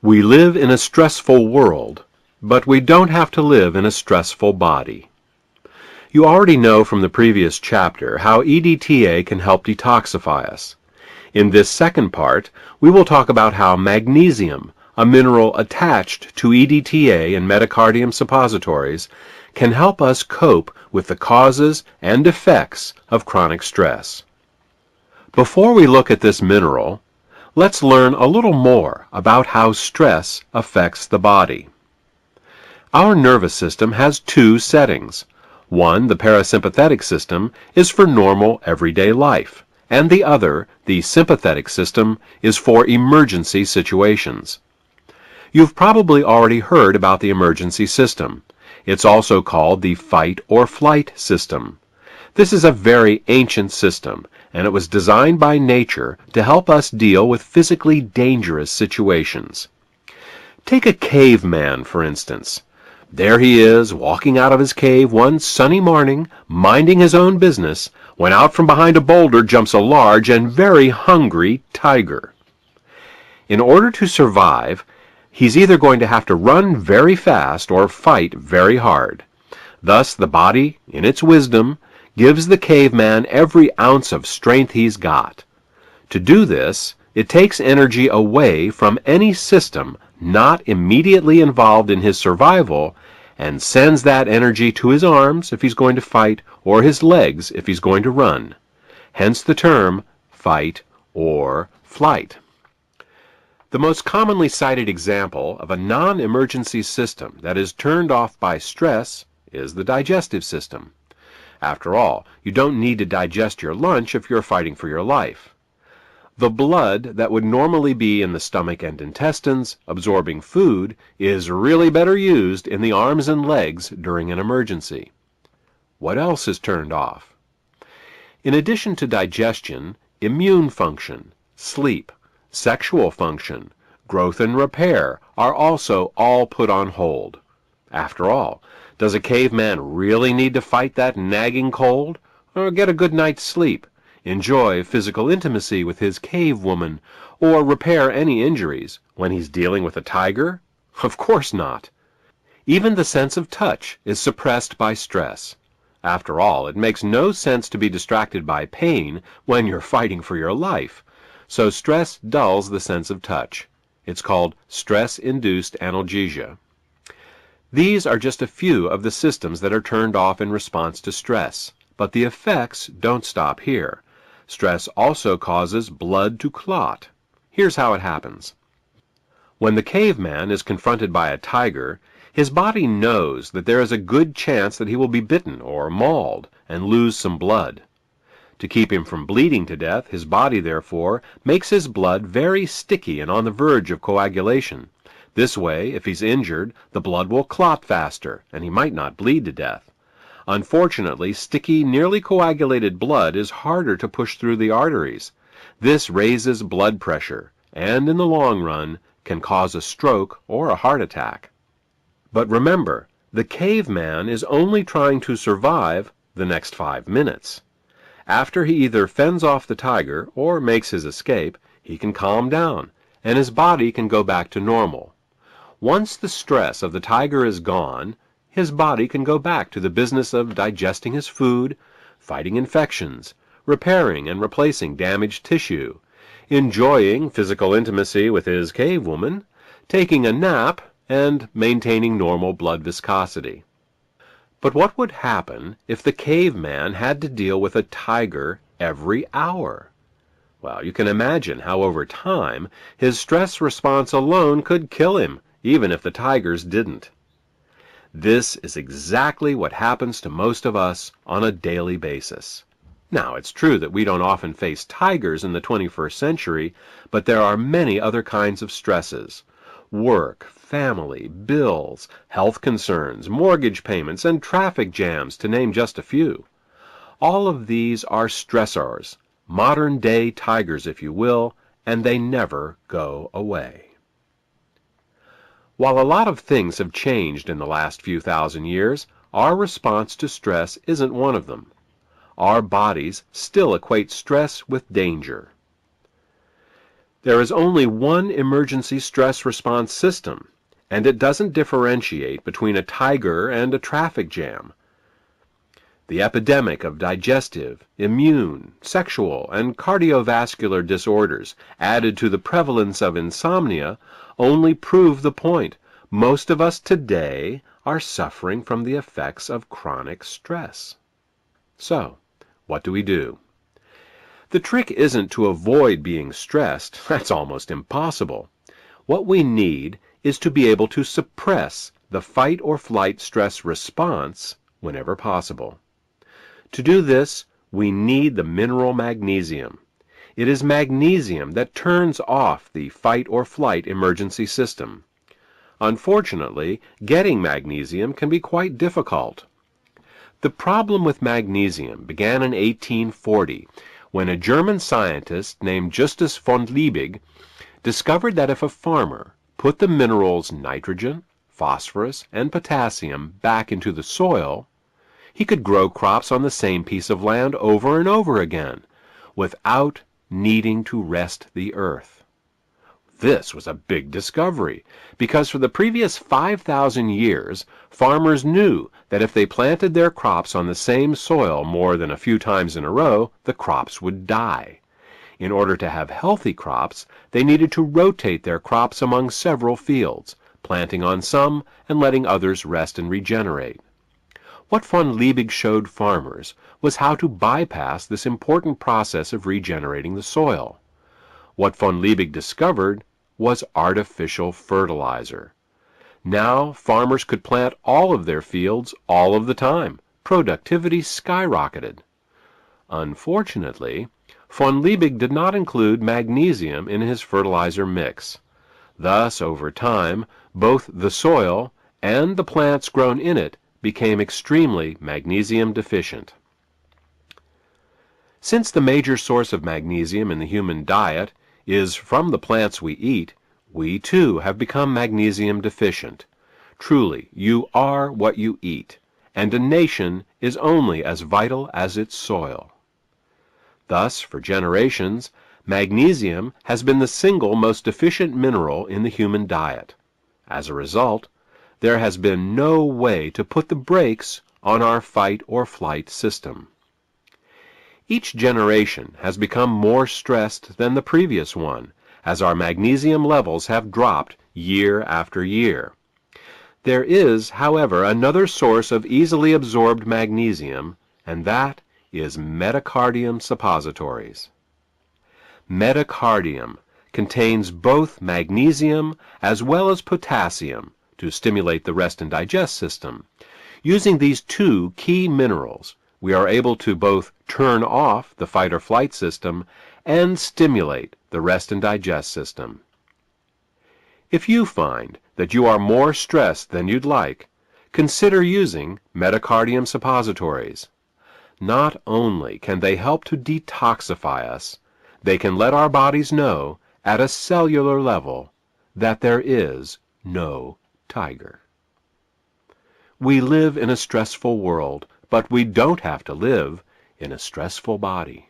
We live in a stressful world, but we don't have to live in a stressful body. You already know from the previous chapter how EDTA can help detoxify us. In this second part, we will talk about how magnesium, a mineral attached to EDTA and metacardium suppositories, can help us cope with the causes and effects of chronic stress. Before we look at this mineral, let's learn a little more about how stress affects the body. Our nervous system has two settings. One, the parasympathetic system, is for normal everyday life, and the other, the sympathetic system, is for emergency situations. You've probably already heard about the emergency system. It's also called the fight or flight system. This is a very ancient system, and it was designed by nature to help us deal with physically dangerous situations. Take a caveman, for instance. There he is, walking out of his cave one sunny morning, minding his own business, when out from behind a boulder jumps a large and very hungry tiger. In order to survive, he's either going to have to run very fast or fight very hard. Thus, the body, in its wisdom, gives the caveman every ounce of strength he's got. To do this, it takes energy away from any system not immediately involved in his survival and sends that energy to his arms if he's going to fight or his legs if he's going to run. Hence the term fight or flight. The most commonly cited example of a non-emergency system that is turned off by stress is the digestive system. After all, you don't need to digest your lunch if you're fighting for your life. The blood that would normally be in the stomach and intestines absorbing food is really better used in the arms and legs during an emergency. What else is turned off? In addition to digestion, immune function, sleep, sexual function, growth and repair are also all put on hold. After all, does a caveman really need to fight that nagging cold, or get a good night's sleep, enjoy physical intimacy with his cave woman, or repair any injuries when he's dealing with a tiger? Of course not. Even the sense of touch is suppressed by stress. After all, it makes no sense to be distracted by pain when you're fighting for your life. So stress dulls the sense of touch. It's called stress-induced analgesia. These are just a few of the systems that are turned off in response to stress, but the effects don't stop here. Stress also causes blood to clot. Here's how it happens. When the caveman is confronted by a tiger, his body knows that there is a good chance that he will be bitten or mauled and lose some blood. To keep him from bleeding to death, his body, therefore, makes his blood very sticky and on the verge of coagulation. This way, if he's injured, the blood will clot faster, and he might not bleed to death. Unfortunately, sticky, nearly coagulated blood is harder to push through the arteries. This raises blood pressure, and in the long run, can cause a stroke or a heart attack. But remember, the caveman is only trying to survive the next 5 minutes. After he either fends off the tiger or makes his escape, he can calm down, and his body can go back to normal. Once the stress of the tiger is gone, his body can go back to the business of digesting his food, fighting infections, repairing and replacing damaged tissue, enjoying physical intimacy with his cave woman, taking a nap, and maintaining normal blood viscosity. But what would happen if the caveman had to deal with a tiger every hour? Well, you can imagine how over time his stress response alone could kill him, even if the tigers didn't. This is exactly what happens to most of us on a daily basis. Now, it's true that we don't often face tigers in the 21st century, but there are many other kinds of stresses. Work, family, bills, health concerns, mortgage payments, and traffic jams, to name just a few. All of these are stressors, modern-day tigers, if you will, and they never go away. While a lot of things have changed in the last few thousand years, our response to stress isn't one of them. Our bodies still equate stress with danger. There is only one emergency stress response system, and it doesn't differentiate between a tiger and a traffic jam. The epidemic of digestive, immune, sexual, and cardiovascular disorders added to the prevalence of insomnia only prove the point. Most of us today are suffering from the effects of chronic stress. So, what do we do? The trick isn't to avoid being stressed. That's almost impossible. What we need is to be able to suppress the fight or flight stress response whenever possible. To do this, we need the mineral magnesium. It is magnesium that turns off the fight or flight emergency system. Unfortunately, getting magnesium can be quite difficult. The problem with magnesium began in 1840 when a German scientist named Justus von Liebig discovered that if a farmer put the minerals nitrogen, phosphorus, and potassium back into the soil, he could grow crops on the same piece of land over and over again without needing to rest the earth. This was a big discovery because for the previous 5,000 years, farmers knew that if they planted their crops on the same soil more than a few times in a row, the crops would die. In order to have healthy crops, they needed to rotate their crops among several fields, planting on some and letting others rest and regenerate. What von Liebig showed farmers was how to bypass this important process of regenerating the soil. What von Liebig discovered was artificial fertilizer. Now farmers could plant all of their fields all of the time. Productivity skyrocketed. Unfortunately, von Liebig did not include magnesium in his fertilizer mix. Thus, over time, both the soil and the plants grown in it became extremely magnesium deficient. Since the major source of magnesium in the human diet is from the plants we eat, we too have become magnesium deficient. Truly, you are what you eat, and a nation is only as vital as its soil. Thus, for generations, magnesium has been the single most deficient mineral in the human diet. As a result, there has been no way to put the brakes on our fight or flight system. Each generation has become more stressed than the previous one, as our magnesium levels have dropped year after year. There is, however, another source of easily absorbed magnesium, and that is metacardium suppositories. Metacardium contains both magnesium as well as potassium to stimulate the rest and digest system. Using these two key minerals, we are able to both turn off the fight or flight system and stimulate the rest and digest system. If you find that you are more stressed than you'd like, consider using metacardium suppositories. Not only can they help to detoxify us, they can let our bodies know at a cellular level that there is no tiger. We live in a stressful world, but we don't have to live in a stressful body.